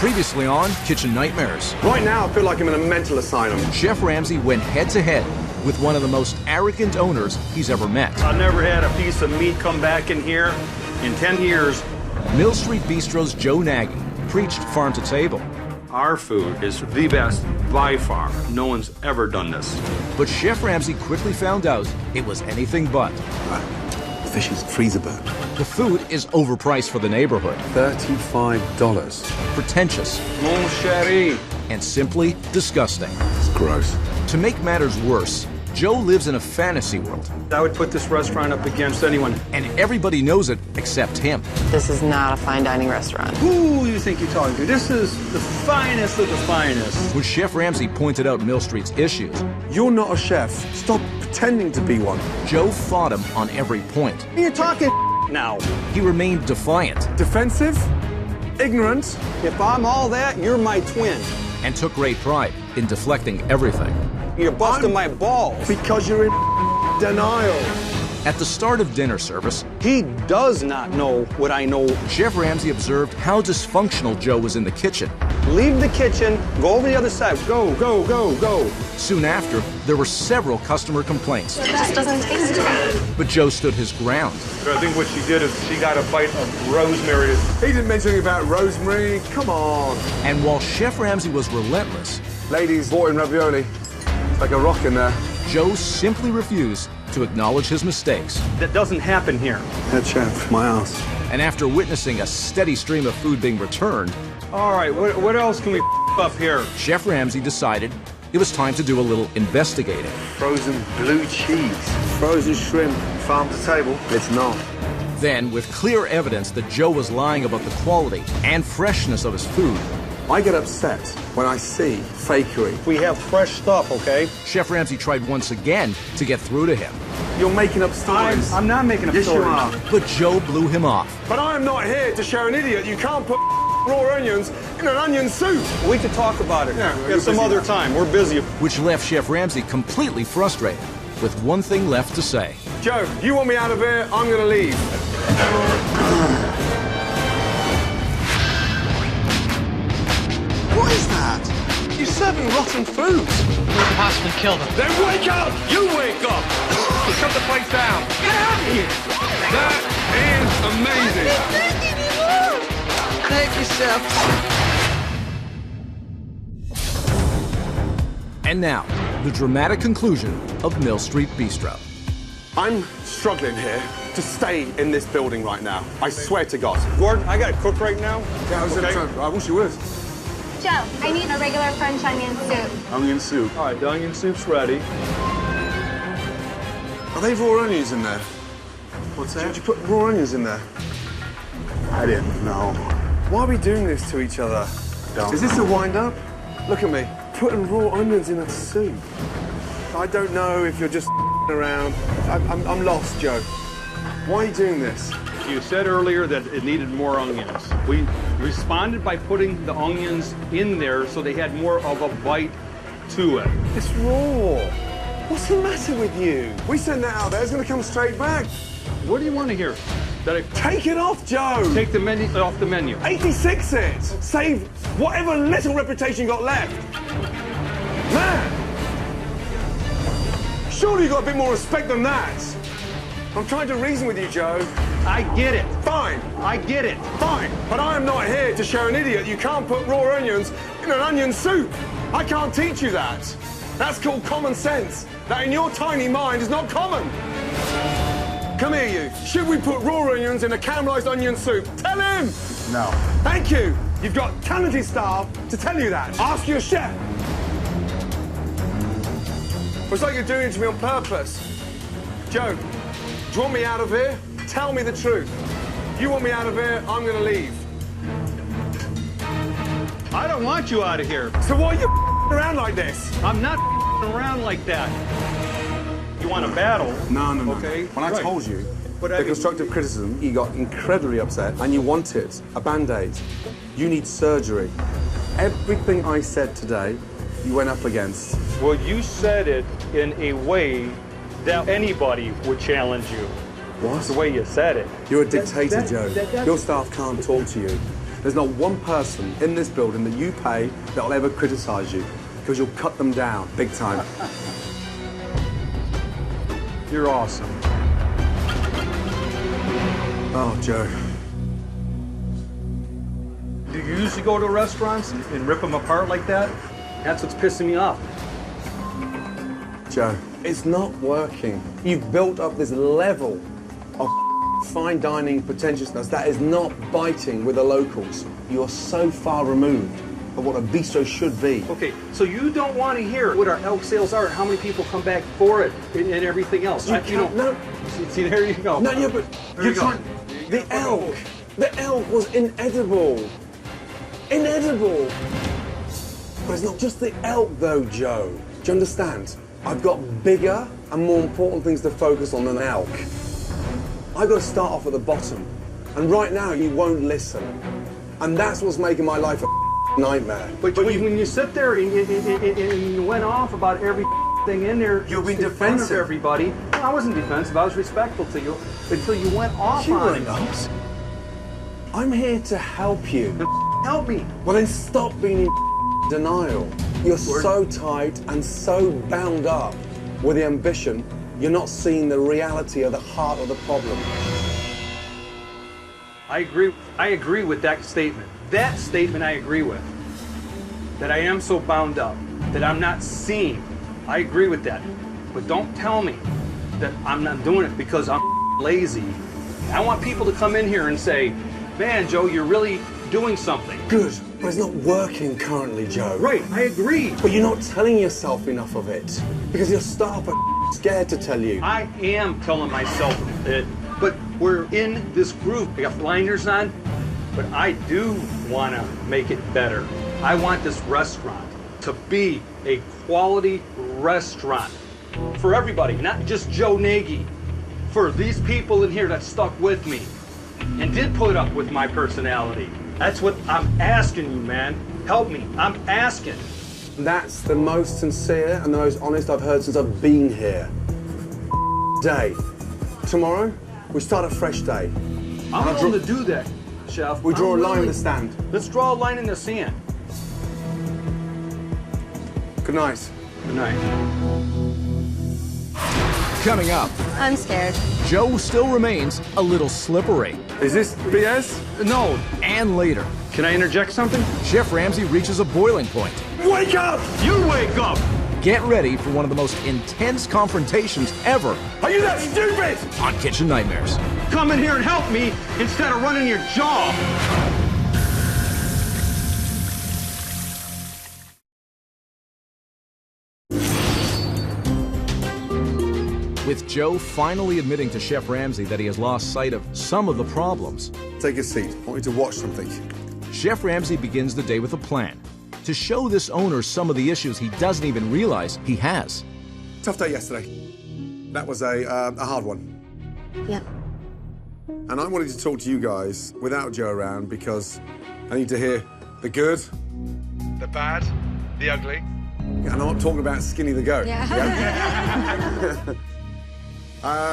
Previously on Kitchen Nightmares. Right now, I feel like I'm in a mental asylum. Chef Ramsay went head-to-head with one of the most arrogant owners he's ever met. I never had a piece of meat come back in here in 10 years. Mill Street Bistro's Joe Nagy preached farm to table. Our food is the best by far. No one's ever done this. But Chef Ramsay quickly found out it was anything but. Fish is freezer burnt. The food is overpriced for the neighborhood, $35. pretentious, Mon chéri. and simply disgusting. It's gross. To make matters worse, Joe lives in a fantasy world, I would put this restaurant up against anyone. and everybody knows it except him. This is not a fine dining restaurant. Who you think you're talking to? This is the finest of the finest. When Chef Ramsay pointed out Mill Street's issues, You're not a chef. Stop pretending to be one. Joe fought him on every point. You're talking now. He remained defiant Defensive? Ignorant? If I'm all that, you're my twin. and took great pride in deflecting everything. You're busting my balls. Because you're in denial. At the start of dinner service, He does not know what I know. Chef Ramsay observed how dysfunctional Joe was in the kitchen. Leave the kitchen, go over the other side. Go, go, go, go. Soon after, there were several customer complaints, It just doesn't taste right. but Joe stood his ground. I think what she did is she got a bite of rosemary. He didn't mention anything about rosemary. Come on. And while Chef Ramsay was relentless, Ladies, bought in ravioli. It's like a rock in there. Joe simply refused to acknowledge his mistakes. That doesn't happen here. Head chef, my ass. And after witnessing a steady stream of food being returned, All right, what else can we up here? Chef Ramsay decided it was time to do a little investigating. Frozen blue cheese. Frozen shrimp. Farm to table. It's not. Then, with clear evidence that Joe was lying about the quality and freshness of his food, I get upset when I see fakery. We have fresh stuff, okay? Chef Ramsay tried once again to get through to him. You're making up stories. I'm not making up Yes, stories. you are. But Joe blew him off. But I am not here to show an idiot you can't put raw onions in an onion soup. We could talk about it. Yeah, Get some busy other now. time. We're busy. Which left Chef Ramsay completely frustrated, with one thing left to say. Joe, you want me out of here? I'm going to leave. What is that? You're serving rotten food. We could possibly kill them. Then wake up! You wake up! Shut the place down. Get out of here! That is amazing. Thank you, Chef. And now, the dramatic conclusion of Mill Street Bistro. I'm struggling here to stay in this building right now. I swear to God. Gordon, I got to cook right now. Yeah, I wish you would. Joe, I need a regular French onion soup. Onion soup. All right, the onion soup's ready. Are they raw onions in there? What's that? Did you put raw onions in there? I didn't know. Why are we doing this to each other? Is this a wind-up? Look at me, putting raw onions in a soup. I don't know if you're just around. I'm lost, Joe. Why are you doing this? You said earlier that it needed more onions. We responded by putting the onions in there so they had more of a bite to it. It's raw. What's the matter with you? We send that out there, it's gonna come straight back. What do you want to hear? That I Take it off, Joe! take the menu off the menu? 86 it! Save whatever little reputation you got left. Man! Surely you got a bit more respect than that. I'm trying to reason with you, Joe. I get it. Fine, I get it. fine. But I am not here to show an idiot you can't put raw onions in an onion soup. I can't teach you that. That's called common sense. That in your tiny mind is not common. Come here, you. Should we put raw onions in a caramelized onion soup? Tell him! No. Thank you. You've got talented staff to tell you that. Ask your chef. It's like you're doing it to me on purpose. Joe, do you want me out of here? Tell me the truth. You want me out of here, I'm gonna leave. I don't want you out of here. So why are you around like this? I'm not around like that. You want a battle? No. Okay. When I Right. told you But I the mean- constructive criticism, you got incredibly upset and you wanted a Band-Aid. You need surgery. Everything I said today, you went up against. Well, you said it in a way that anybody would challenge you. What? The way you said it. You're a dictator, that- Joe. that- Your staff can't talk to you. There's not one person in this building that you pay that'll ever criticize you, because you'll cut them down big time. You're awesome. Oh, Joe. Do you usually go to restaurants and rip them apart like that? That's what's pissing me off. Joe, it's not working. You've built up this level of fine dining pretentiousness that is not biting with the locals. You're so far removed of what a bistro should be. Okay, so you don't want to hear what our elk sales are and how many people come back for it and everything else. You can't, no. See, there you go. No, yeah, but you're trying. The elk was inedible. Inedible. But it's not just the elk, though, Joe. Do you understand? I've got bigger and more important things to focus on than elk. I've got to start off at the bottom. And right now, you won't listen. And that's what's making my life a nightmare. But when you sit there and you went off about everything in there, you've been defensive. Everybody. No, I wasn't defensive. I was respectful to you until you went off on it. I'm here to help you. Help me. Well, then stop being in denial. You're so tight and so bound up with the ambition, you're not seeing the reality of the heart of the problem. I agree with that statement. That statement I agree with. That I am so bound up, that I'm not seeing. I agree with that. But don't tell me that I'm not doing it because I'm lazy. I want people to come in here and say, man, Joe, you're really doing something. Good, but it's not working currently, Joe. Right, I agree. But you're not telling yourself enough of it because your staff are scared to tell you. I am telling myself it, but we're in this group. We got blinders on, but I do want to make it better. I want this restaurant to be a quality restaurant for everybody, not just Joe Nagy. For these people in here that stuck with me and did put up with my personality. That's what I'm asking you, man. Help me. I'm asking. That's the most sincere and the most honest I've heard since I've been here. Day. Tomorrow, we start a fresh day. I'm willing to do that, Chef. We draw a line in the stand. Let's draw a line in the sand. Good night. Good night. Coming up, I'm scared. Joe still remains a little slippery. Is this BS? No. And later, Can I interject something? Chef Ramsay reaches a boiling point. Wake up! You wake up! Get ready for one of the most intense confrontations ever Are you that stupid? on Kitchen Nightmares. Come in here and help me instead of running your jaw. With Joe finally admitting to Chef Ramsay that he has lost sight of some of the problems, Take a seat. I want you to watch something. Chef Ramsay begins the day with a plan to show this owner some of the issues he doesn't even realize he has. Tough day yesterday. That was a hard one. Yep. And I wanted to talk to you guys without Joe around because I need to hear the good, the bad, the ugly. And I'm not talking about Skinny the goat. Yeah.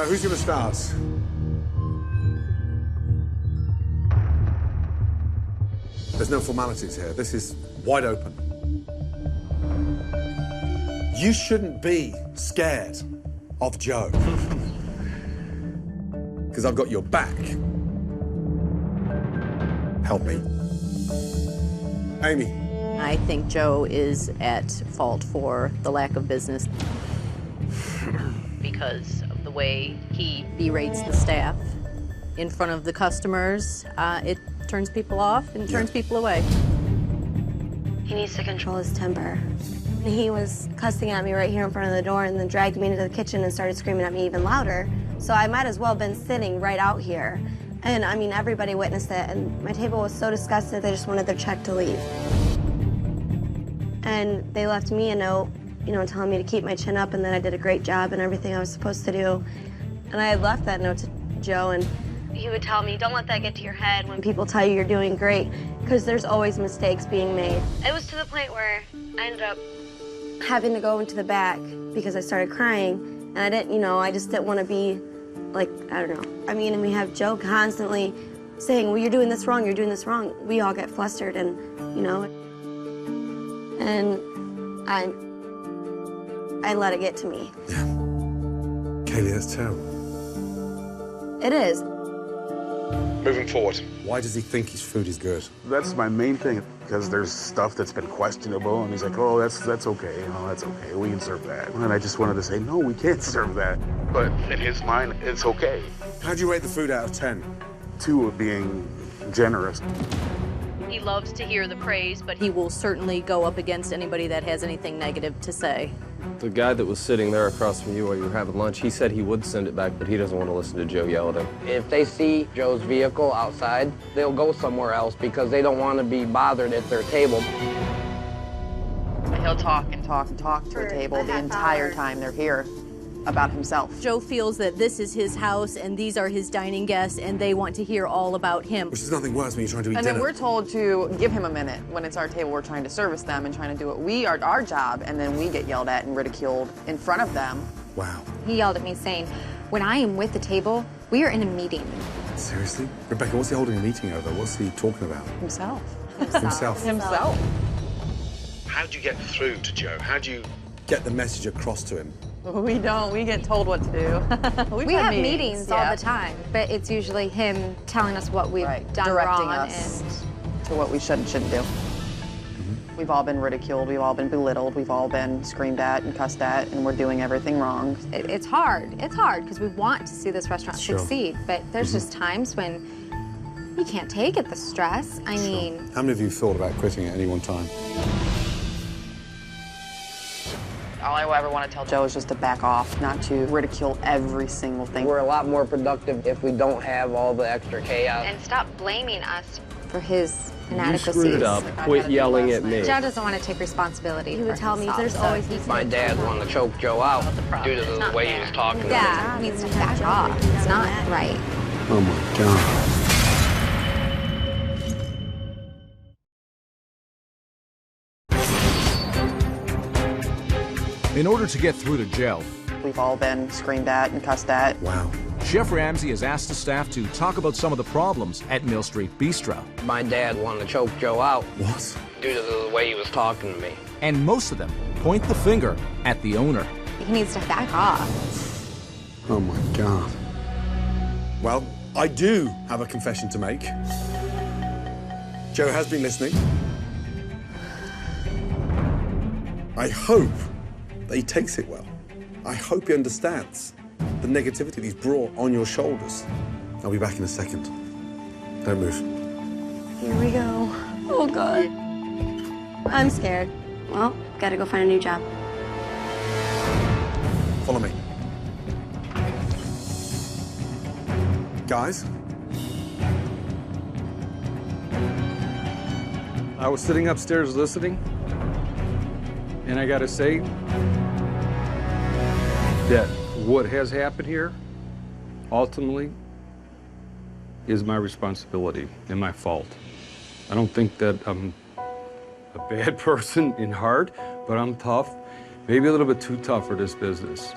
Who's going to start? There's no formalities here. This is wide open. You shouldn't be scared of Joe. Because I've got your back. Help me. Amy. I think Joe is at fault for the lack of business because of the way he berates the staff in front of the customers. It turns people off and turns people away. He needs to control his temper. He was cussing at me right here in front of the door and then dragged me into the kitchen and started screaming at me even louder. So I might as well have been sitting right out here. And I mean, everybody witnessed it, and my table was so disgusted they just wanted their check to leave. And they left me a note, you know, telling me to keep my chin up and that I did a great job and everything I was supposed to do. And I had left that note to Joe, and he would tell me, don't let that get to your head when people tell you you're doing great, because there's always mistakes being made. It was to the point where I ended up having to go into the back because I started crying, and I didn't, you know, I just didn't want to be like, I don't know. I mean, and we have Joe constantly saying, well, you're doing this wrong, you're doing this wrong, we all get flustered and, you know, and I let it get to me. Yeah. Kaylee, that's terrible. It is. Moving forward, why does he think his food is good? That's my main thing, because there's stuff that's been questionable, and he's like, oh, that's okay, you know, that's okay, we can serve that. And I just wanted to say, no, we can't serve that. But in his mind, it's okay. How do you rate the food out of 10? 2 of being generous. He loves to hear the praise, but he will certainly go up against anybody that has anything negative to say. The guy that was sitting there across from you while you were having lunch, he said he would send it back, but he doesn't want to listen to Joe yell at him. If they see Joe's vehicle outside, they'll go somewhere else because they don't want to be bothered at their table. He'll talk and talk and talk to the table the entire time they're here about himself. Joe feels that this is his house and these are his dining guests and they want to hear all about him. Which is nothing worse when you're trying to eat And dinner. then we're told to give him a minute. When it's our table, we're trying to service them and trying to do what we are our job, and then we get yelled at and ridiculed in front of them. Wow. He yelled at me saying, when I am with the table, we are in a meeting. Seriously? Rebecca, what's he holding a meeting over? What's he talking about? Himself. Himself. Himself. How do you get through to Joe? How do you get the message across to him? We don't. We get told what to do. We have meetings all the time, but it's usually him telling us what we've done directing wrong us to what we should and shouldn't do. We've all been ridiculed. We've all been belittled. We've all been screamed at and cussed at, and we're doing everything wrong. It's hard. It's hard because we want to see this restaurant succeed, but there's just times when you can't take it, the stress. I mean... How many of you thought about quitting at any one time? All I ever want to tell Joe is just to back off, not to ridicule every single thing. We're a lot more productive if we don't have all the extra chaos. And stop blaming us for his inadequacies. You screwed up. Quit yelling at me. Joe doesn't want to take responsibility. He would tell me there's always these. My dad wanted to choke Joe out due to the way he was talking to me. Yeah, he needs to back off. It's not right. Oh my God. In order to get through to Joe, We've all been screamed at and cussed at. Wow. Chef Ramsay has asked the staff to talk about some of the problems at Mill Street Bistro. My dad wanted to choke Joe out What? due to the way he was talking to me. And most of them point the finger at the owner. He needs to back off. Oh my God. Well, I do have a confession to make. Joe has been listening. I hope that he takes it well. I hope he understands the negativity that he's brought on your shoulders. I'll be back in a second. Don't move. Here we go. Oh, God. I'm scared. Well, gotta go find a new job. Follow me. Guys? I was sitting upstairs listening, and I gotta say that what has happened here ultimately is my responsibility and my fault. I don't think that I'm a bad person in heart, but I'm tough, maybe a little bit too tough for this business.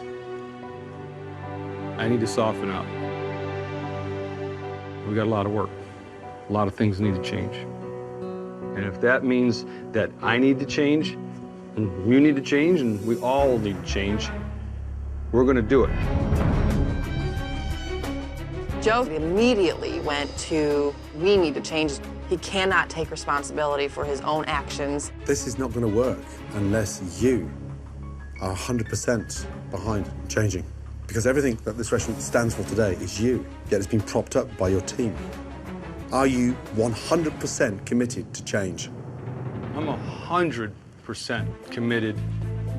I need to soften up. We got a lot of work. A lot of things need to change. And if that means that I need to change, and you need to change, and we all need to change, we're gonna do it. Joe immediately went to, we need to change. He cannot take responsibility for his own actions. This is not going to work unless you are 100% behind changing. Because everything that this restaurant stands for today is you, yet it's been propped up by your team. Are you 100% committed to change? I'm 100% committed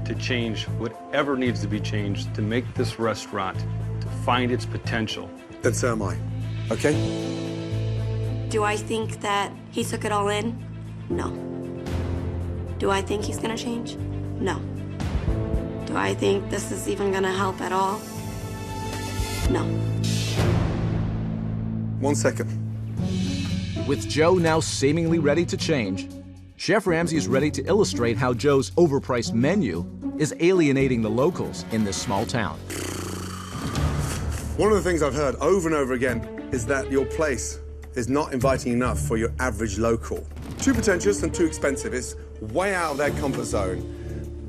to change whatever needs to be changed to make this restaurant, to find its potential. Then so am I, okay? Do I think that he took it all in? No. Do I think he's gonna change? No. Do I think this is even gonna help at all? No. 1 second. With Joe now seemingly ready to change, Chef Ramsay is ready to illustrate how Joe's overpriced menu is alienating the locals in this small town. One of the things I've heard over and over again is that your place is not inviting enough for your average local. Too pretentious and too expensive. It's way out of their comfort zone.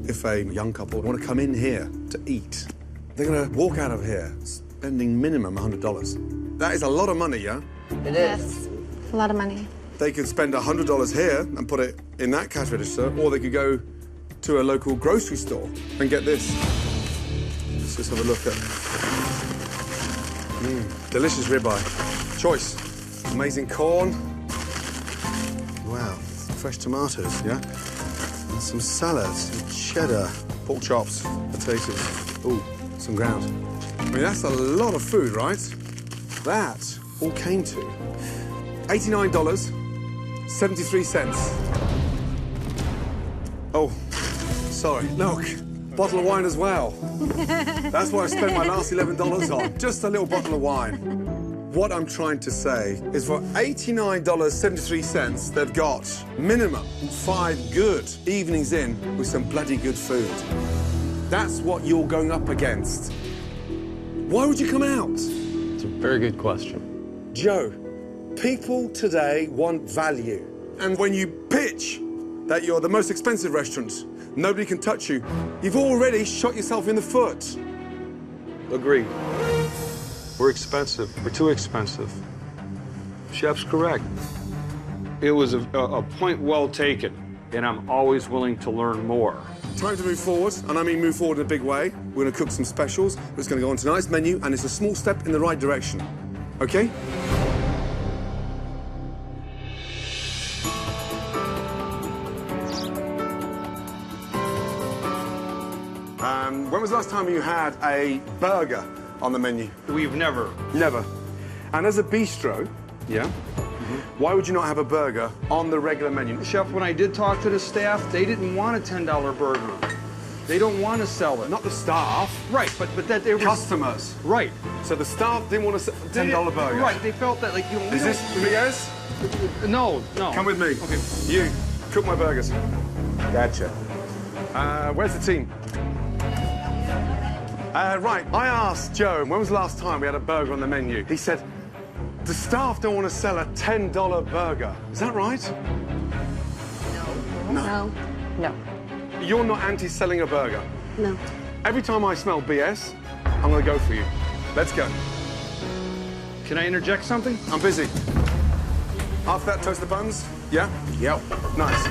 If a young couple want to come in here to eat, they're going to walk out of here spending minimum $100. That is a lot of money, yeah? It is. Yes, it's a lot of money. They could spend $100 here and put it in that cash register, or they could go to a local grocery store and get this. Let's just have a look at... delicious ribeye. Choice. Amazing corn. Wow, fresh tomatoes, yeah? And some salads, some cheddar, pork chops, potatoes. Ooh, some ground. I mean, that's a lot of food, right? That all came to $89.73. Oh, sorry, look, bottle of wine as well. That's what I spent my last $11 on, just a little bottle of wine. What I'm trying to say is for $89.73, they've got minimum 5 good evenings in with some bloody good food. That's what you're going up against. Why would you come out? It's a very good question. Joe, people today want value. And when you pitch that you're the most expensive restaurant, nobody can touch you, you've already shot yourself in the foot. Agreed. We're expensive. We're too expensive. Chef's correct. It was a point well taken, and I'm always willing to learn more. Time to move forward, and I mean move forward in a big way. We're going to cook some specials. It's going to go on tonight's menu, and it's a small step in the right direction. Okay? When was the last time you had a burger on the menu? We've never. Never. And as a bistro, yeah, why would you not have a burger on the regular menu? Chef, when I did talk to the staff, they didn't want a $10 burger. They don't want to sell it. Not the staff. Right, but that they were... Customers. Right. So the staff didn't want to sell a $10 burger. Right, they felt that, like, you know... Is this BS? No, no. Come with me. Okay. You, cook my burgers. Gotcha. Where's the team? Right, I asked Joe, when was the last time we had a burger on the menu? He said, the staff don't want to sell a $10 burger. Is that right? No. No. You're not anti-selling a burger? No. Every time I smell BS, I'm going to go for you. Let's go. Can I interject something? I'm busy. After that, toast the buns? Yeah? Yep. Nice.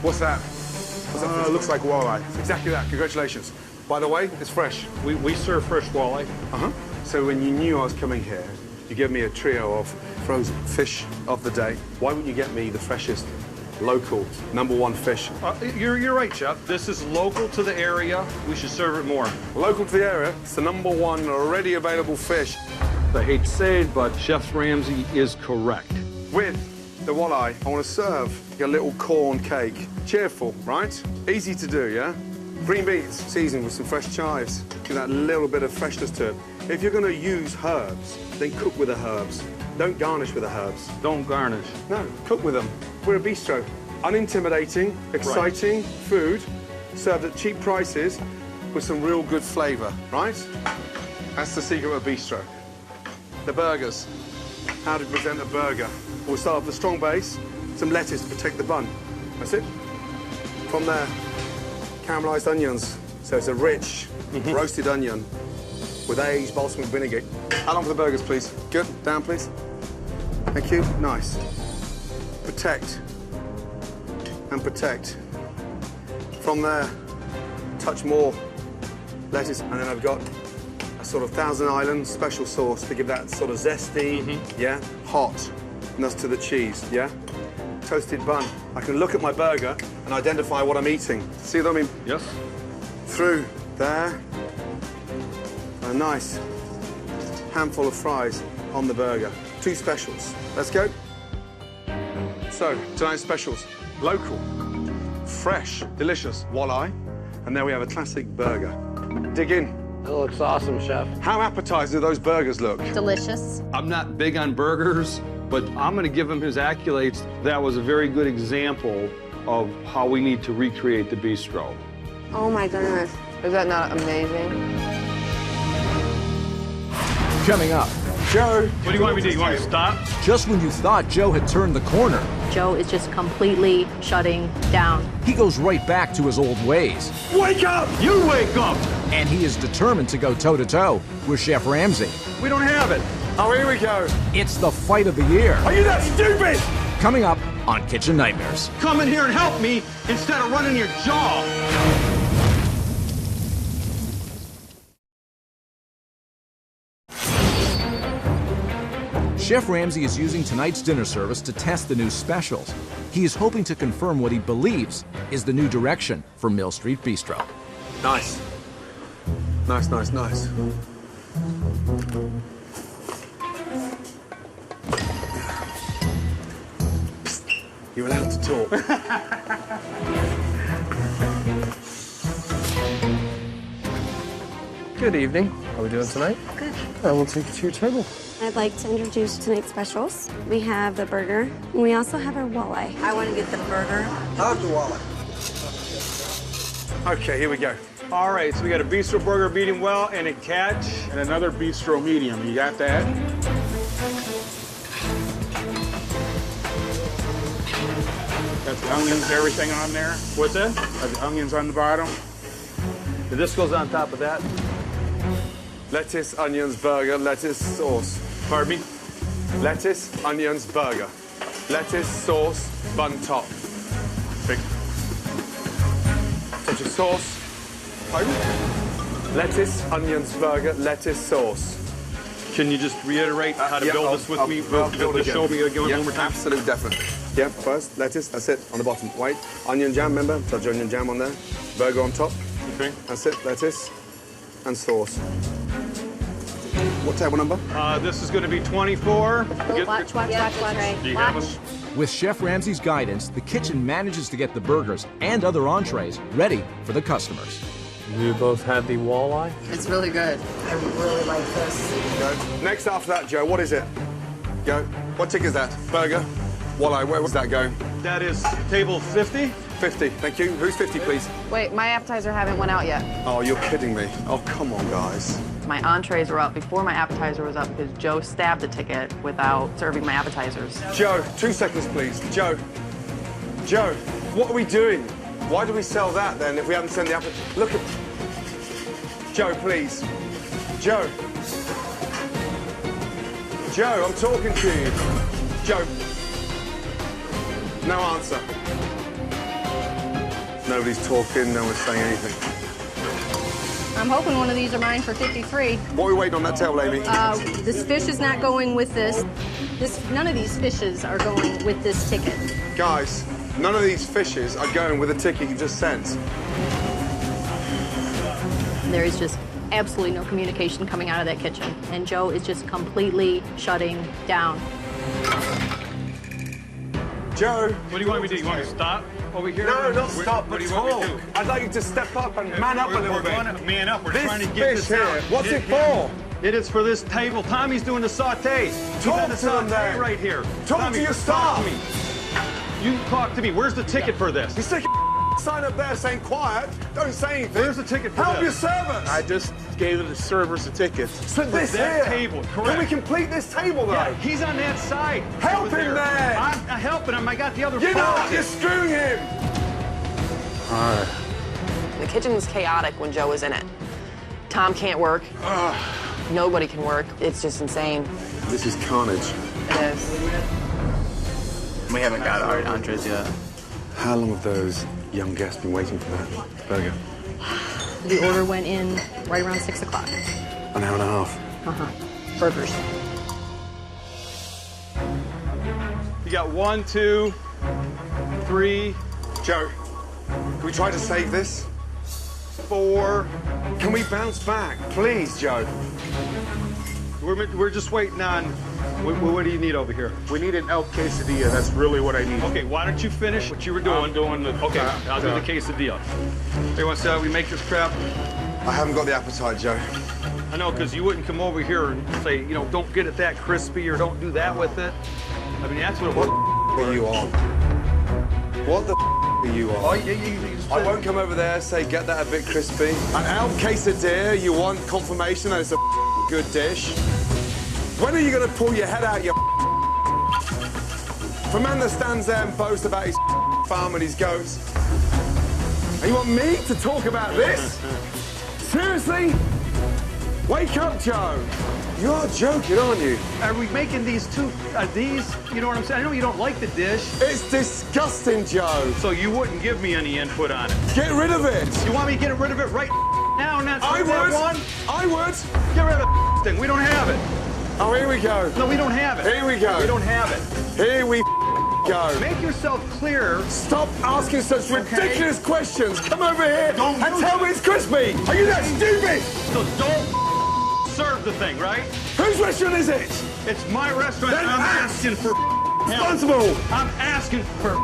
What's that? What's that? Looks like walleye. Exactly that. Congratulations. By the way, it's fresh. We serve fresh walleye. Uh-huh. So when you knew I was coming here, you gave me a trio of frozen fish of the day. Why wouldn't you get me the freshest, local, #1 fish? You're right, Chef. This is local to the area. We should serve it more. Local to the area, it's the #1 already available fish. I hate to say it, but Chef Ramsay is correct. With the walleye, I want to serve a little corn cake. Cheerful, right? Easy to do, yeah? Green beans, seasoned with some fresh chives. Give that little bit of freshness to it. If you're going to use herbs, then cook with the herbs. Don't garnish with the herbs. Don't garnish. No, cook with them. We're a bistro. Unintimidating, exciting food served at cheap prices with some real good flavour, right? That's the secret of a bistro. The burgers. How to present a burger. We'll start off with a strong base, some lettuce to protect the bun. That's it. From there, caramelised onions. So it's a rich, roasted onion with aged balsamic vinegar. How long for the burgers, please? Good. Down, please. Thank you. Nice. Protect. And protect. From there, touch more lettuce. And then I've got a sort of Thousand Island special sauce to give that sort of zesty, yeah, hot ness to the cheese, yeah? Toasted bun. I can look at my burger and identify what I'm eating. See what I mean? Yes. Through there. A nice handful of fries on the burger. 2 specials. Let's go. So, tonight's specials. Local, fresh, delicious walleye. And there we have a classic burger. Dig in. It looks awesome, Chef. How appetizing do those burgers look? Delicious. I'm not big on burgers, but I'm going to give him his accolades. That was a very good example of how we need to recreate the bistro. Oh my goodness. Is that not amazing? Coming up, Joe. What do you want me to do? You want me to stop? Just when you thought Joe had turned the corner, Joe is just completely shutting down. he goes right back to his old ways. Wake up! You wake up! And he is determined to go toe-to-toe with Chef Ramsay. We don't have it. Oh, here we go. It's the fight of the year. Are you that stupid? Coming up on Kitchen Nightmares. Come in here and help me instead of running your jaw. Chef Ramsay is using tonight's dinner service to test the new specials. He is hoping to confirm what he believes is the new direction for Mill Street Bistro. Nice. Nice, nice, nice. You're allowed to talk. Good evening. How are we doing tonight? Good. I will take you to your table. I'd like to introduce tonight's specials. We have the burger, and we also have our walleye. I want to get the burger. I'll have the wallet. Okay, here we go. All right, so we got a bistro burger medium well and a catch. And another bistro medium. You got that? Got the onions, everything on there. What's that? Are the onions on the bottom? This goes on top of that. Lettuce, onions, burger, lettuce, sauce. Pardon me? Lettuce, onions, burger. Lettuce, sauce, bun top. Big. Touch of sauce. Pardon? Lettuce, onions, burger, lettuce, sauce. Can you just reiterate how to build this with me? Show me again one more time. Absolute definite. Yep, first, lettuce, that's it, on the bottom. White, onion jam, remember? Touch onion jam on there. Burger on top. Okay. That's it, lettuce and sauce. What table number? This is going to be 24. Watch. Do you have them? With Chef Ramsay's guidance, the kitchen manages to get the burgers and other entrees ready for the customers. You both had the walleye? It's really good. I really like this. Go. Next after that, Joe, what is it? Go. What tick is that? Burger. Walleye, where was that go? That is table 50. 50, thank you. Who's 50, please? Wait, my appetizer haven't went out yet. Oh, you're kidding me. Oh, come on, guys. My entrees were up before my appetizer was up because Joe stabbed the ticket without serving my appetizers. Joe, 2 seconds, please. Joe, what are we doing? Why do we sell that, then, if we haven't sent the appetizer? Look at... Joe, please. Joe, I'm talking to you. Joe. No answer. Nobody's talking, no one's saying anything. I'm hoping one of these are mine for 53. What are we waiting on that table, Amy? This fish is not going with this. None of these fishes are going with this ticket. Guys, none of these fishes are going with the ticket you just sent. There is just absolutely no communication coming out of that kitchen, and Joe is just completely shutting down. Joe. What do you want me to do? You want me to stop over here? No, not stop, What but do you want me talk. to do? I'd like you to step up and man up a little bit. Man up. We're This trying to fish get this here, out. what's it for? It is for this table. Tommy's doing the saute. Talk the to him, saute then. right here. Talk Tommy, to your talk staff. to me. You talk to me. Where's the ticket for this? You stick your sign up there saying quiet. Don't say anything. Where's the ticket for Help this? your servants. I just gave the servers the tickets. So this that here. table, Can correct. we complete this table, though? Yeah, he's on that side. Help over him there. I'm helping him. I got the other You know part. what? You're screwing him. All right. The kitchen was chaotic when Joe was in it. Tom can't work. Nobody can work. It's just insane. This is carnage. It is. We haven't got our entrees yet. How long have those young guests been waiting for that burger? The order went in right around 6 o'clock. An hour and a half. Burgers. You got 1, 2, 3, Joe, can we try to save this? 4. Can we bounce back? Please, Joe. We're just waiting on. What do you need over here? We need an elk quesadilla. That's really what I need. Okay, why don't you finish what you were doing? I'm doing the... Okay, I'll do the quesadilla. Hey, once we make this crap. I haven't got the appetite, Joe. I know, because you wouldn't come over here and say, you know, don't get it that crispy or don't do that with it. I mean, that's what it was. What are you on? What the are you on? Oh, I won't come over there, say, get that a bit crispy. An elk quesadilla, you want confirmation that it's a good dish? When are you going to pull your head out your If a man that stands there and boasts about his farm and his goats, and you want me to talk about this? Seriously? Wake up, Joe. You are joking, aren't you? Are we making these you know what I'm saying? I know you don't like the dish. It's disgusting, Joe. So you wouldn't give me any input on it. Get rid of it. You want me to get rid of it right now and not I serve that would. one? I would. Get rid of the thing. We don't have it. Oh, here we go. No, we don't have it. Here we go. We don't have it. Here we go. Make yourself clear. Stop asking such ridiculous questions. Come over here Don't and do tell me it's crispy. Are you that stupid? So don't serve the thing, right? Whose restaurant is it? It's my restaurant Then and I'm act asking for help. Responsible. I'm asking for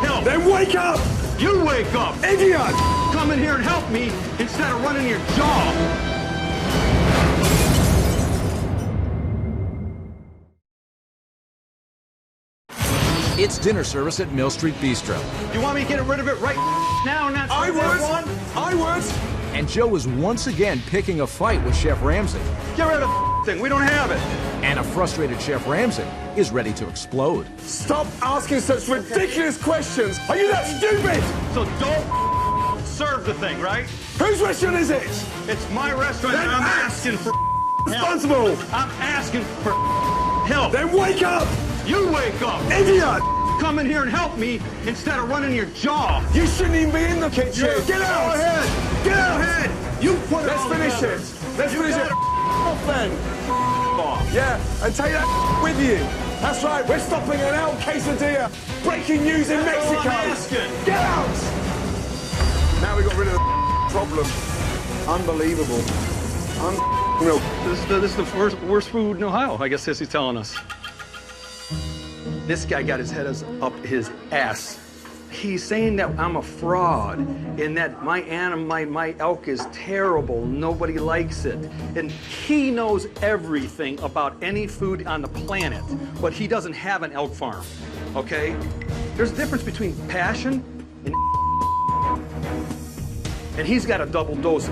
help. Then wake up. You wake up. Idiot. Come in here and help me instead of running your jaw. It's dinner service at Mill Street Bistro. You want me to get rid of it right now and not I serve that would. one? I would. And Joe is once again picking a fight with Chef Ramsay. Get rid of the thing. We don't have it. And a frustrated Chef Ramsay is ready to explode. Stop asking such ridiculous questions. Are you that stupid? So don't serve the thing, right? Whose restaurant is it? It's my restaurant Then and I'm act asking for help. Responsible. I'm asking for help. Then wake up. You wake up. Idiot. Come in here and help me instead of running your jaw. You shouldn't even be in the kitchen. Get out. Go ahead. Get out. Go ahead. You put it Let's all finish together. it. Let's finish it. Off then. Off. Yeah, and take that with you. That's right. We're stopping an El Quesadilla. Breaking news in That's all Mexico. I'm asking. Get out. Now we got rid of the problem. Unbelievable. Unreal. This is the worst food in Ohio, I guess as he's telling us. This guy got his head up his ass. He's saying that I'm a fraud and that my elk is terrible. Nobody likes it. And he knows everything about any food on the planet, but he doesn't have an elk farm, okay? There's a difference between passion and he's got a double dose.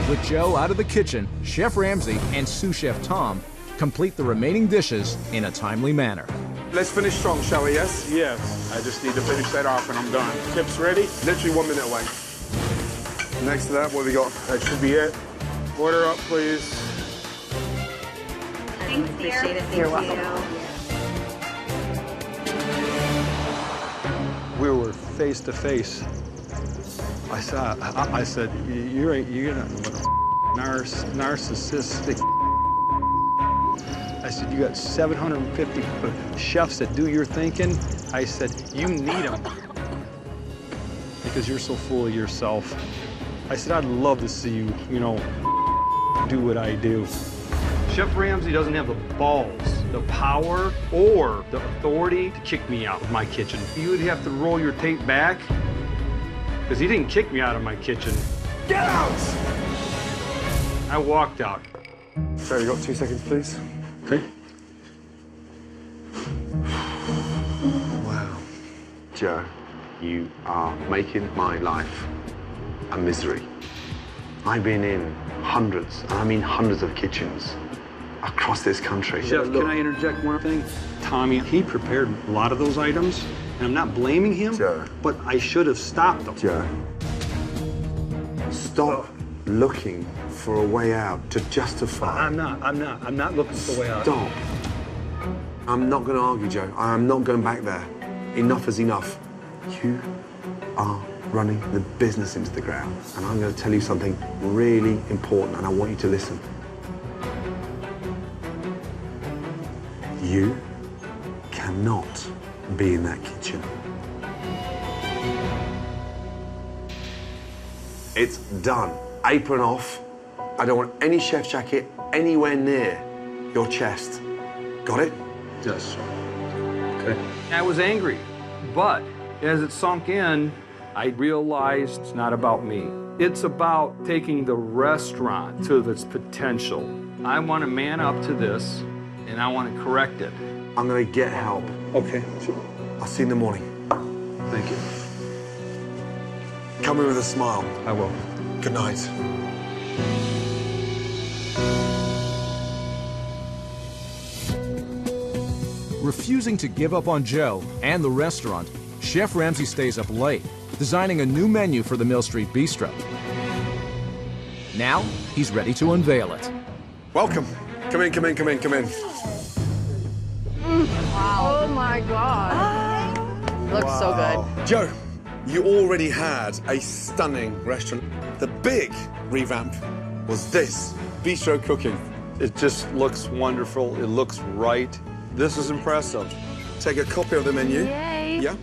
With Joe out of the kitchen, Chef Ramsay and sous chef Tom complete the remaining dishes in a timely manner. Let's finish strong, shall we, yes? Yes, I just need to finish that off and I'm done. Chips ready? Literally 1 minute away. Next to that, what have we got? That should be it. Order up, please. Thanks, Appreciate it. Thank You're you. welcome. We were face to face. I said, you're nothing but a narcissistic. I said, you got 750 chefs that do your thinking. I said, you need them because you're so full of yourself. I said, I'd love to see you, do what I do. Chef Ramsay doesn't have the balls, the power, or the authority to kick me out of my kitchen. You would have to roll your tape back because he didn't kick me out of my kitchen. Get out! I walked out. Sorry, you got 2 seconds, please? Okay. Wow. Joe, you are making my life a misery. I've been in hundreds, and I mean hundreds of kitchens across this country. Chef, can I interject one thing? Tommy, he prepared a lot of those items, and I'm not blaming him, Joe. but I should have stopped them. Joe, stop looking for a way out to justify. I'm not looking for a way out. Stop. I'm not going to argue, Joe. I'm not going back there. Enough is enough. You are running the business into the ground. And I'm going to tell you something really important, and I want you to listen. You cannot be in that kitchen. It's done. Apron off. I don't want any chef jacket anywhere near your chest. Got it? Yes. Okay. I was angry, but as it sunk in, I realized it's not about me. It's about taking the restaurant to its potential. I want to man up to this, and I want to correct it. I'm going to get help. Okay. I'll see you in the morning. Thank you. Come in with a smile. I will. Good night. Refusing to give up on Joe and the restaurant, Chef Ramsay stays up late, designing a new menu for the Mill Street Bistro. Now, he's ready to unveil it. Welcome. Come in, come in, come in, come in. Wow. Oh my God. Looks so good. Joe, you already had a stunning restaurant. The big revamp was this, bistro cooking. It just looks wonderful. It looks right. This is impressive. Take a copy of the menu. Yay. Yeah?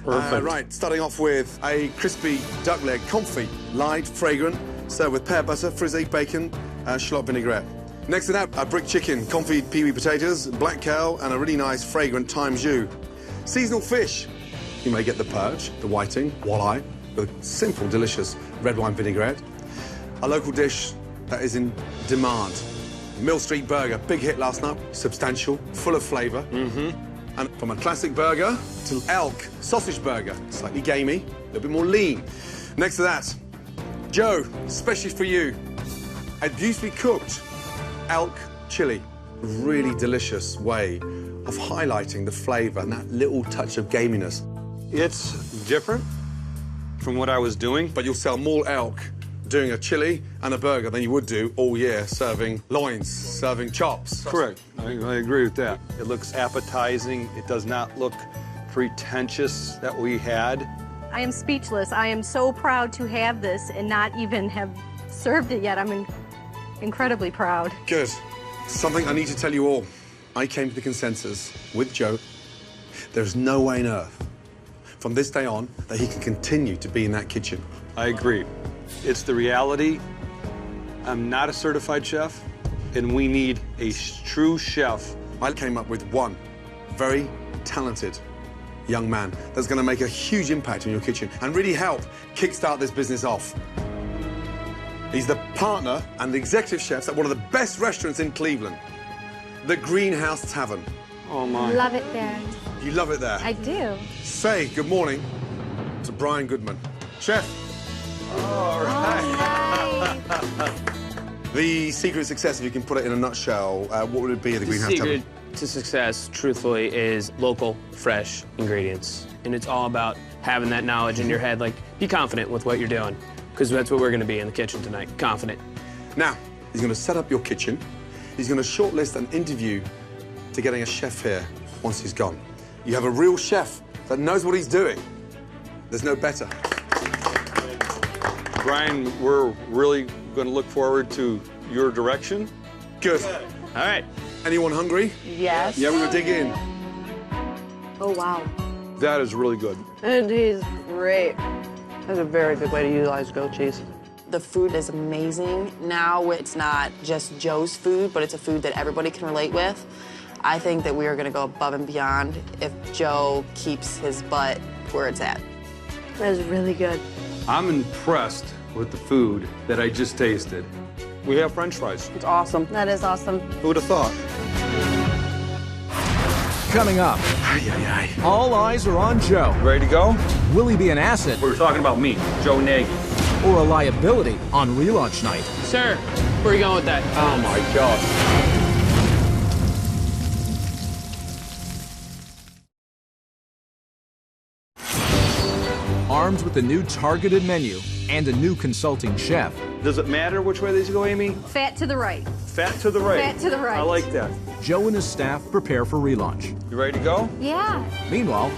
Perfect. Right, starting off with a crispy duck leg confit, light, fragrant, served with pear butter, frisee, bacon, shallot vinaigrette. Next to that, a brick chicken, confit peewee potatoes, black cow, and a really nice, fragrant thyme jus. Seasonal fish. You may get the perch, the whiting, walleye, with simple, delicious red wine vinaigrette. A local dish that is in demand. Mill Street burger, big hit last night, substantial, full of flavour. And from a classic burger to elk sausage burger, slightly gamey, a little bit more lean. Next to that, Joe, especially for you, a beautifully cooked elk chili. A really delicious way of highlighting the flavour and that little touch of gaminess. It's different from what I was doing. But you'll sell more elk doing a chili and a burger than you would do all year serving loins, serving chops. Correct. I agree with that. It looks appetizing. It does not look pretentious that we had. I am speechless. I am so proud to have this and not even have served it yet. I'm incredibly proud. Good. Something I need to tell you all. I came to the consensus with Joe. There's no way on earth from this day on that he can continue to be in that kitchen. I agree. It's the reality. I'm not a certified chef, and we need a true chef. I came up with one very talented young man that's going to make a huge impact in your kitchen and really help kickstart this business off. He's the partner and the executive chef at one of the best restaurants in Cleveland, the Greenhouse Tavern. Oh, my. Love it there. You love it there? I do. Say good morning to Brian Goodman. Chef. All right. The secret of success, if you can put it in a nutshell, what would it be at the Greenhouse Tavern? The secret to success, truthfully, is local, fresh ingredients. And it's all about having that knowledge in your head. Like, be confident with what you're doing, because that's what we're going to be in the kitchen tonight, confident. Now, he's going to set up your kitchen. He's going to shortlist an interview to getting a chef here once he's gone. You have a real chef that knows what he's doing. There's no better. Brian, we're really going to look forward to your direction. Good. All right. Anyone hungry? Yes. Yeah, we're going to dig in. Oh, wow. That is really good. And he's great. That's a very good way to utilize goat cheese. The food is amazing. Now it's not just Joe's food, but it's a food that everybody can relate with. I think that we are going to go above and beyond if Joe keeps his butt where it's at. That was really good. I'm impressed with the food that I just tasted. We have French fries. It's awesome. That is awesome. Who would have thought? Coming up, all eyes are on Joe. Ready to go? Will he be an asset We're talking about me, Joe Nagy. or a liability on relaunch night? Sir, where are you going with that? Oh, my gosh. Armed with a new targeted menu and a new consulting chef, Does it matter which way these go, Amy? Fat to the right. Fat to the right. Fat to the right. I like that. Joe and his staff prepare for relaunch. You ready to go? Yeah. Meanwhile,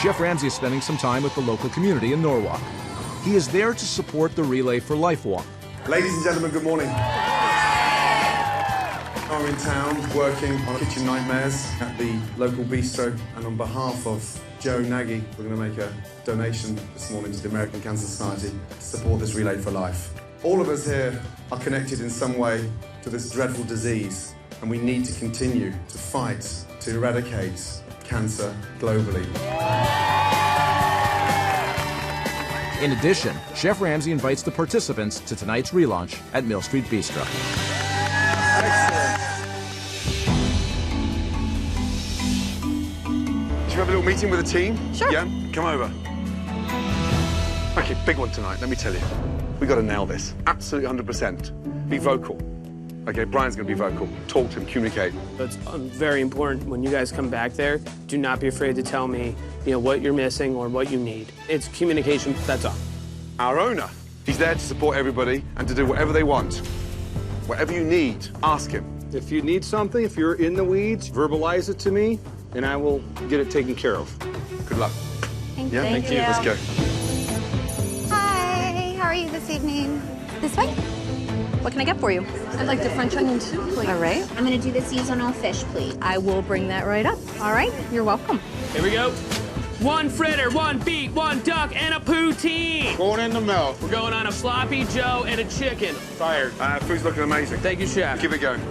Chef Ramsay is spending some time with the local community in Norwalk. He is there to support the Relay for Life walk. Ladies and gentlemen, good morning. I'm in town working on Kitchen Nightmares at the local bistro, and on behalf of Joe Nagy, we're going to make a donation this morning to the American Cancer Society to support this Relay for Life. All of us here are connected in some way to this dreadful disease, and we need to continue to fight to eradicate cancer globally. In addition, Chef Ramsay invites the participants to tonight's relaunch at Mill Street Bistro. Should we have a little meeting with the team? Sure. Yeah? Come over. Okay, big one tonight, let me tell you. We got to nail this. Absolutely 100%. Be vocal. Okay, Brian's going to be vocal. Talk to him, communicate. That's very important when you guys come back there. Do not be afraid to tell me, what you're missing or what you need. It's communication, that's all. Our owner, he's there to support everybody and to do whatever they want. Whatever you need, ask him. If you need something, if you're in the weeds, verbalize it to me, and I will get it taken care of. Good luck. Thank Yeah, you. Let's go. Hi, how are you this evening? This way. What can I get for you? I'd like the French onion soup, please. All right. I'm gonna do the seasonal fish, please. I will bring that right up. All right, you're welcome. Here we go. 1 fritter, 1 beet, 1 duck, and a poutine. Going in the mouth. We're going on a sloppy Joe and a chicken. Fired. Food's looking amazing. Thank you, chef. Keep it going.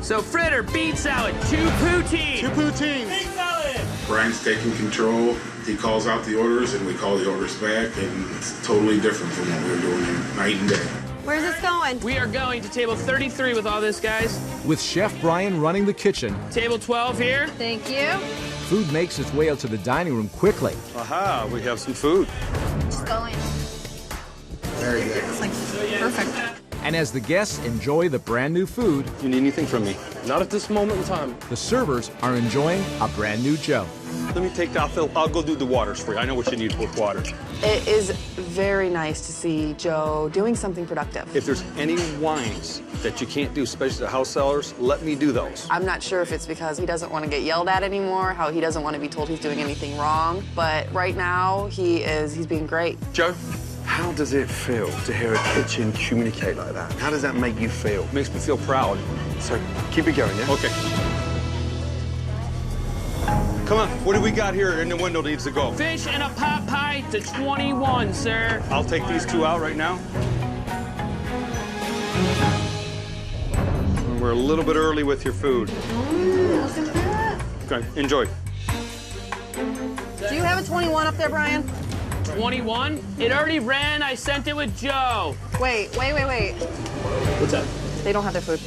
So fritter, beet salad, 2 poutine. 2 poutines. Beet salad. Brian's taking control. He calls out the orders, and we call the orders back, and it's totally different from what we were doing here, night and day. Where's this going? We are going to table 33 with all this, guys. With Chef Brian running the kitchen, Table 12 here. Thank you. food makes its way out to the dining room quickly. Aha, we have some food. Just go in. Very good. It's like perfect. And as the guests enjoy the brand new food, You need anything from me? Not at this moment in time. the servers are enjoying a brand new Joe. Let me take that, Phil. I'll go do the waters for you. I know what you need with water. It is very nice to see Joe doing something productive. If there's any wines that you can't do, especially the house sellers, let me do those. I'm not sure if it's because he doesn't want to get yelled at anymore, how he doesn't want to be told he's doing anything wrong, but right now he's being great. Joe, how does it feel to hear a kitchen communicate like that? How does that make you feel? It makes me feel proud. So keep it going, yeah? Okay. Come on, what do we got here in the window that needs to go? Fish and a pot pie to 21, sir. I'll take these 2 out right now. And we're a little bit early with your food. Okay, enjoy. Do you have a 21 up there, Brian? 21? It already ran. I sent it with Joe. Wait. What's that? They don't have their food.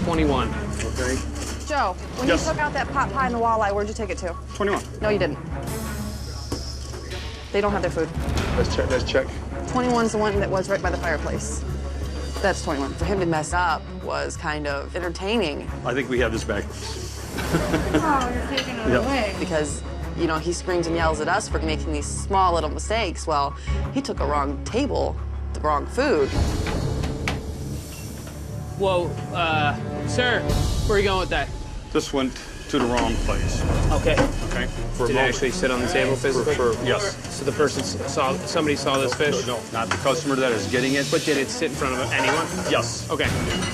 21. Okay. Joe, when Yes. you took out that pot pie and the walleye, where'd you take it to? 21. No, you didn't. They don't have their food. Let's check. 21's the one that was right by the fireplace. That's 21. For him to mess up was kind of entertaining. I think we have this backwards. Oh, you're taking it away. Because, he screams and yells at us for making these small little mistakes. Well, he took a wrong table, the wrong food. Whoa, sir, where are you going with that? This went to the wrong place. Okay. Okay. Did it actually sit on the table physically? Yes. So the person somebody saw this fish? No, not the customer that is getting it. But did it sit in front of anyone? Yes. Okay.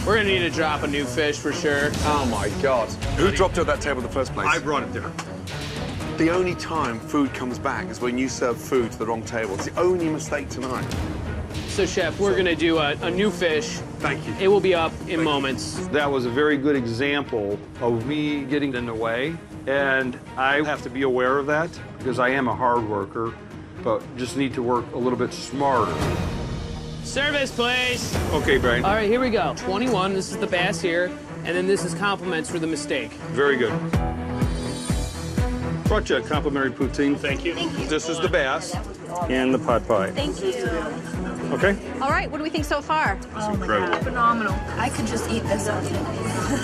We're gonna need to drop a new fish for sure. Oh my God. Who dropped it at that table in the first place? I brought it there. The only time food comes back is when you serve food to the wrong table. It's the only mistake tonight. So, Chef, we're gonna do a new fish. Thank you. It will be up in moments. That was a very good example of me getting in the way, and I have to be aware of that because I am a hard worker, but just need to work a little bit smarter. Service, please. Okay, Brian. All right, here we go. 21, this is the bass here, and then this is compliments for the mistake. Very good. Brought you a complimentary poutine. Thank you. This is the bass and the pot pie. Thank you. Okay? All right, what do we think so far? Oh incredible. my God, phenomenal. I could just eat this up.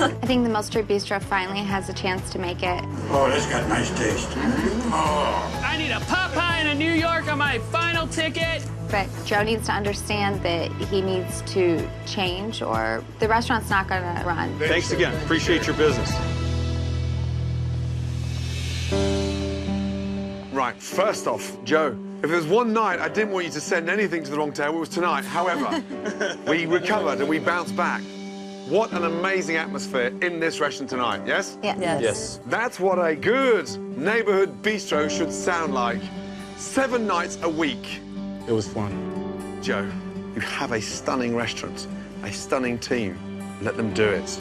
I think the Mill Street Bistro finally has a chance to make it. Oh, this got nice taste. Oh. I need a pot pie and a New York on my final ticket. But Joe needs to understand that he needs to change or the restaurant's not gonna run. Thanks again. Appreciate your business. Right, first off, Joe, if there was one night I didn't want you to send anything to the wrong table, it was tonight. However, we recovered and we bounced back. What an amazing atmosphere in this restaurant tonight, yes? Yes. That's what a good neighborhood bistro should sound like. 7 nights a week. It was fun. Joe, you have a stunning restaurant, a stunning team. Let them do it.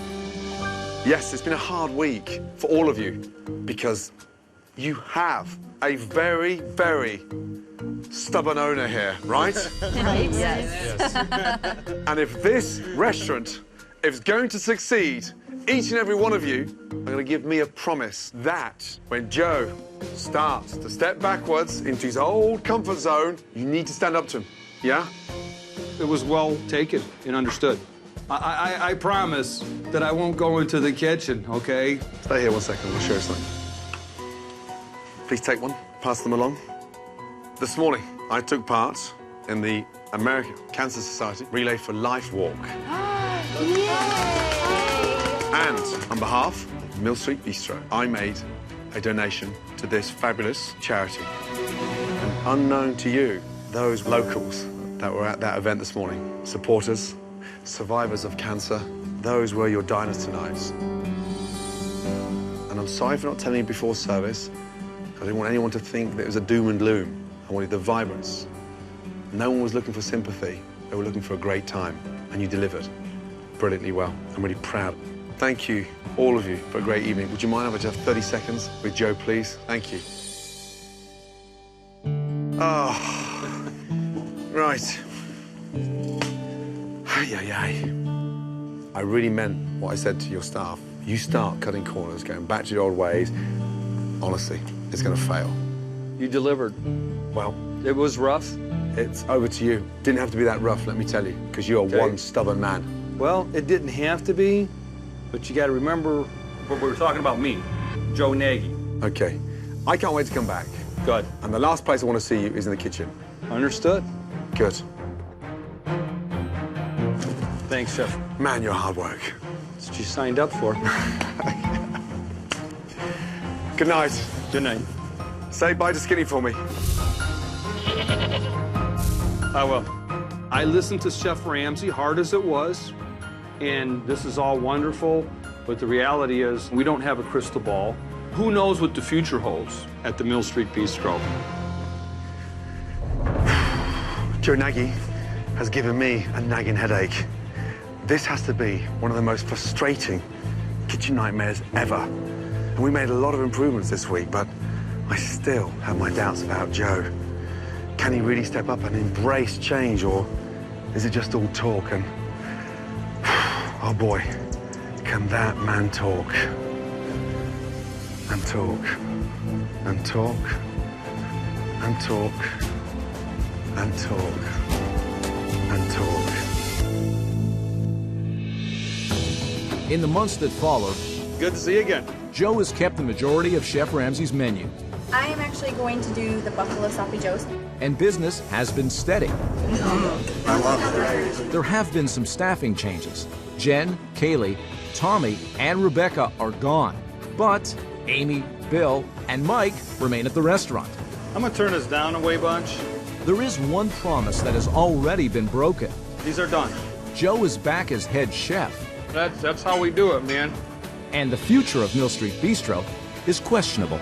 Yes, it's been a hard week for all of you because you have a very, very stubborn owner here, right? Right? Yes. And if this restaurant is going to succeed, each and every one of you are going to give me a promise that when Joe starts to step backwards into his old comfort zone, you need to stand up to him. Yeah? It was well taken and understood. I promise that I won't go into the kitchen, okay? Stay here 1 second, I'll show you something. Please take one, pass them along. This morning, I took part in the American Cancer Society Relay for Life Walk. And on behalf of Mill Street Bistro, I made a donation to this fabulous charity. And unknown to you, those locals that were at that event this morning, supporters, survivors of cancer, those were your diners tonight. And I'm sorry for not telling you before service. I didn't want anyone to think that it was a doom and gloom. I wanted the vibrance. No one was looking for sympathy. They were looking for a great time, and you delivered brilliantly well. I'm really proud. Thank you, all of you, for a great evening. Would you mind if I just have 30 seconds with Joe, please? Thank you. Oh, right. I really meant what I said to your staff. You start cutting corners, going back to your old ways. Honestly, it's going to fail. You delivered. Well, it was rough. It's over to you. Didn't have to be that rough, let me tell you, because you're one stubborn man. Well, it didn't have to be, but you got to remember what we were talking about me, Joe Nagy. Okay. I can't wait to come back. Good. And the last place I want to see you is in the kitchen. Understood. Good. Thanks, Chef. Man, your hard work. That's what you signed up for. Good night. Good night. Say bye to Skinny for me. I will. I listened to Chef Ramsay, hard as it was, and this is all wonderful, but the reality is we don't have a crystal ball. Who knows what the future holds at the Mill Street Bistro? Joe Nagy has given me a nagging headache. This has to be one of the most frustrating kitchen nightmares ever. And we made a lot of improvements this week, but I still have my doubts about Joe. Can he really step up and embrace change, or is it just all talk? And, oh boy, can that man talk? And talk, and talk, and talk, and talk, and talk. In the months that followed, good to see you again. Joe has kept the majority of Chef Ramsay's menu. I am actually going to do the buffalo sloppy joes. And business has been steady. I love it. There have been some staffing changes. Jen, Kaylee, Tommy, and Rebecca are gone. But Amy, Bill, and Mike remain at the restaurant. I'm gonna turn this down a way bunch. There is one promise that has already been broken. These are done. Joe is back as head chef. That's how we do it, man. And the future of Mill Street Bistro is questionable.